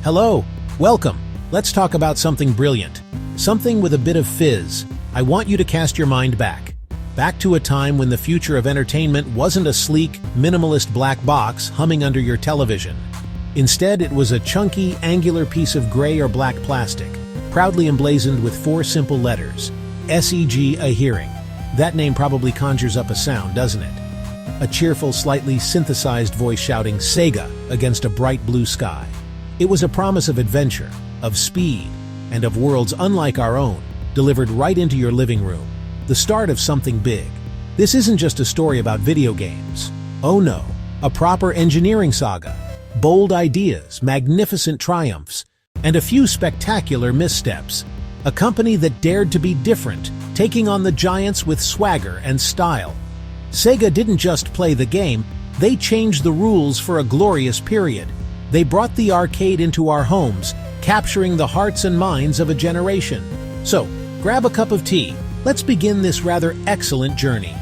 Hello, welcome. Let's talk about something brilliant. Something with a bit of fizz. I want you to cast your mind back. Back to a time when the future of entertainment wasn't a sleek, minimalist black box humming under your television. Instead, it was a chunky, angular piece of gray or black plastic, proudly emblazoned with 4 simple letters. SEG, a hearing. That name probably conjures up a sound, doesn't it? A cheerful, slightly synthesized voice shouting Sega against a bright blue sky. It was a promise of adventure, of speed, and of worlds unlike our own, delivered right into your living room. The start of something big. This isn't just a story about video games. Oh no, a proper engineering saga. Bold ideas, magnificent triumphs, and a few spectacular missteps. A company that dared to be different, taking on the giants with swagger and style. Sega didn't just play the game, they changed the rules for a glorious period. They brought the arcade into our homes, capturing the hearts and minds of a generation. So, grab a cup of tea. Let's begin this rather excellent journey.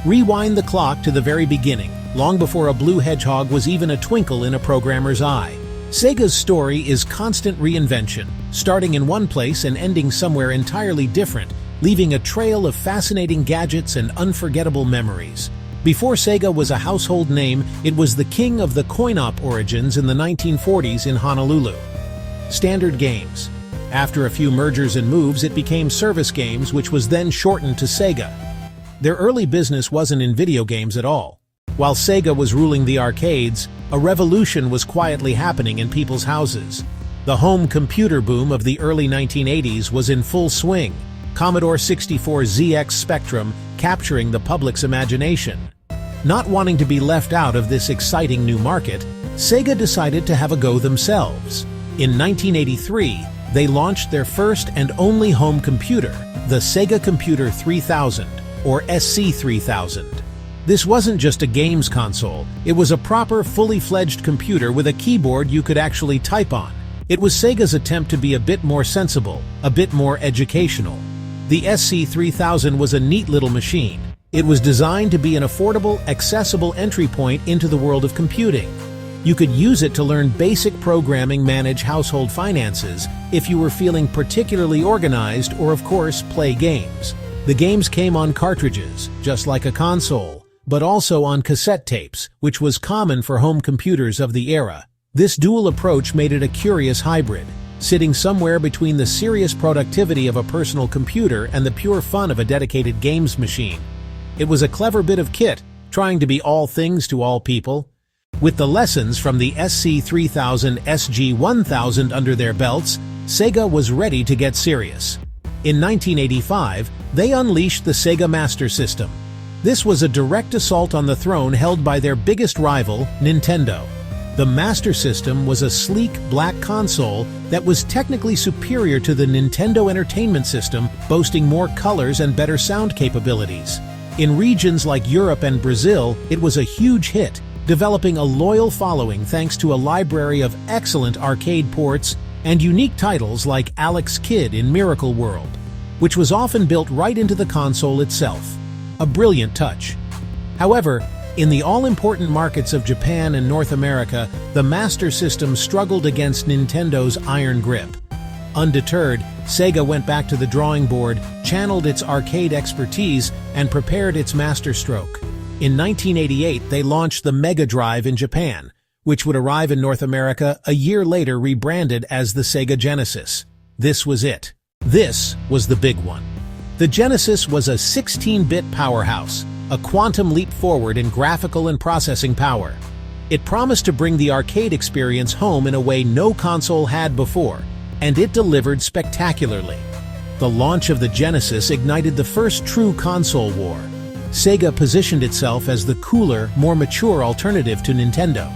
Rewind the clock to the very beginning, long before a blue hedgehog was even a twinkle in a programmer's eye. Sega's story is constant reinvention, starting in one place and ending somewhere entirely different, leaving a trail of fascinating gadgets and unforgettable memories. Before Sega was a household name, it was the king of the coin-op origins in the 1940s in Honolulu. Standard Games. After a few mergers and moves, it became Service Games, which was then shortened to Sega. Their early business wasn't in video games at all. While Sega was ruling the arcades, a revolution was quietly happening in people's houses. The home computer boom of the early 1980s was in full swing. Commodore 64 ZX Spectrum capturing the public's imagination. Not wanting to be left out of this exciting new market, Sega decided to have a go themselves. In 1983, they launched their first and only home computer, the Sega Computer 3000, or SC3000. This wasn't just a games console, it was a proper, fully-fledged computer with a keyboard you could actually type on. It was Sega's attempt to be a bit more sensible, a bit more educational. The SC3000 was a neat little machine. It was designed to be an affordable, accessible entry point into the world of computing. You could use it to learn basic programming, manage household finances, if you were feeling particularly organized, or of course, play games. The games came on cartridges, just like a console, but also on cassette tapes, which was common for home computers of the era. This dual approach made it a curious hybrid, sitting somewhere between the serious productivity of a personal computer and the pure fun of a dedicated games machine. It was a clever bit of kit, trying to be all things to all people. With the lessons from the SC3000 SG1000 under their belts, Sega was ready to get serious. In 1985, they unleashed the Sega Master System. This was a direct assault on the throne held by their biggest rival, Nintendo. The Master System was a sleek, black console that was technically superior to the Nintendo Entertainment System, boasting more colors and better sound capabilities. In regions like Europe and Brazil, it was a huge hit, developing a loyal following thanks to a library of excellent arcade ports and unique titles like Alex Kidd in Miracle World, which was often built right into the console itself. A brilliant touch. However, in the all-important markets of Japan and North America, the Master System struggled against Nintendo's iron grip. Undeterred, Sega went back to the drawing board, channeled its arcade expertise, and prepared its masterstroke. In 1988, they launched the Mega Drive in Japan, which would arrive in North America a year later rebranded as the Sega Genesis. This was it. This was the big one. The Genesis was a 16-bit powerhouse, a quantum leap forward in graphical and processing power. It promised to bring the arcade experience home in a way no console had before, and it delivered spectacularly. The launch of the Genesis ignited the first true console war. Sega positioned itself as the cooler, more mature alternative to Nintendo.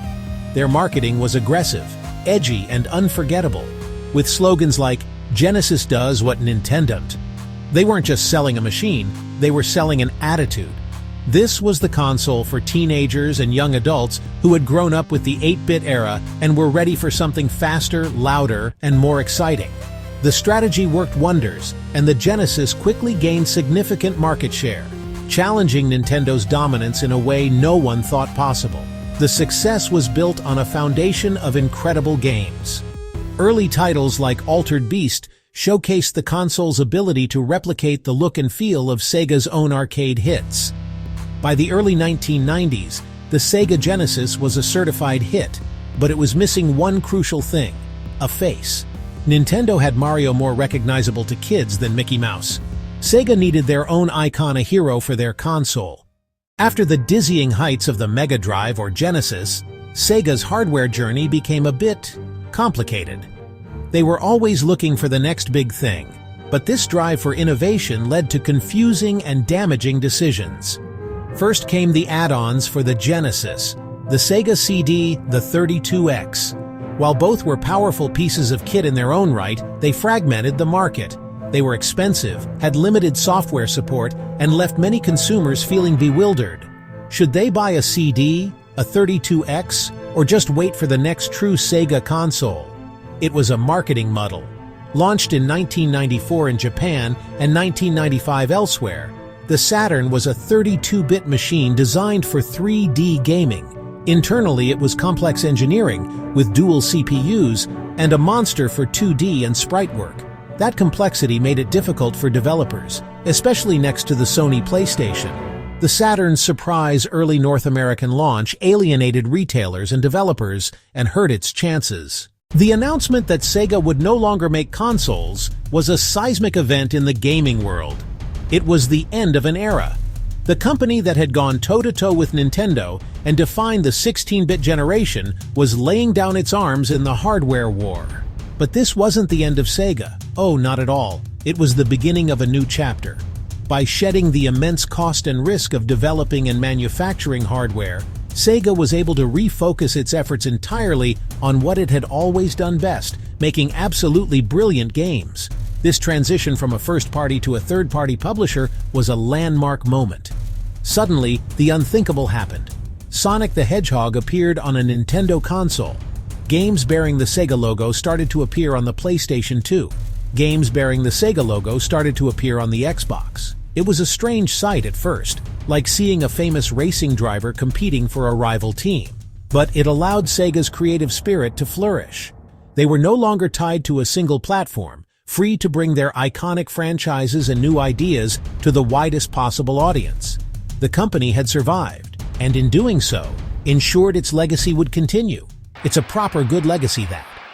Their marketing was aggressive, edgy, and unforgettable, with slogans like, "Genesis does what Nintendo don't." They weren't just selling a machine, they were selling an attitude. This was the console for teenagers and young adults who had grown up with the 8-bit era and were ready for something faster, louder, and more exciting. The strategy worked wonders, and the Genesis quickly gained significant market share, challenging Nintendo's dominance in a way no one thought possible. The success was built on a foundation of incredible games. Early titles like Altered Beast showcased the console's ability to replicate the look and feel of Sega's own arcade hits. By the early 1990s, the Sega Genesis was a certified hit, but it was missing one crucial thing: a face. Nintendo had Mario more recognizable to kids than Mickey Mouse. Sega needed their own icon, a hero for their console. After the dizzying heights of the Mega Drive or Genesis, Sega's hardware journey became a bit complicated. They were always looking for the next big thing, but this drive for innovation led to confusing and damaging decisions. First came the add-ons for the Genesis, the Sega CD, the 32X. While both were powerful pieces of kit in their own right, they fragmented the market. They were expensive, had limited software support, and left many consumers feeling bewildered. Should they buy a CD, a 32X, or just wait for the next true Sega console? It was a marketing muddle. Launched in 1994 in Japan and 1995 elsewhere, the Saturn was a 32-bit machine designed for 3D gaming. Internally, it was complex engineering, with dual CPUs, and a monster for 2D and sprite work. That complexity made it difficult for developers, especially next to the Sony PlayStation. The Saturn's surprise early North American launch alienated retailers and developers and hurt its chances. The announcement that Sega would no longer make consoles was a seismic event in the gaming world. It was the end of an era. The company that had gone toe-to-toe with Nintendo and defined the 16-bit generation was laying down its arms in the hardware war. But this wasn't the end of Sega. Oh, not at all. It was the beginning of a new chapter. By shedding the immense cost and risk of developing and manufacturing hardware, Sega was able to refocus its efforts entirely on what it had always done best, making absolutely brilliant games. This transition from a first-party to a third-party publisher was a landmark moment. Suddenly, the unthinkable happened. Sonic the Hedgehog appeared on a Nintendo console. Games bearing the Sega logo started to appear on the PlayStation 2. Games bearing the Sega logo started to appear on the Xbox. It was a strange sight at first, like seeing a famous racing driver competing for a rival team. But it allowed Sega's creative spirit to flourish. They were no longer tied to a single platform, free to bring their iconic franchises and new ideas to the widest possible audience. The company had survived, and in doing so, ensured its legacy would continue. It's a proper good legacy that.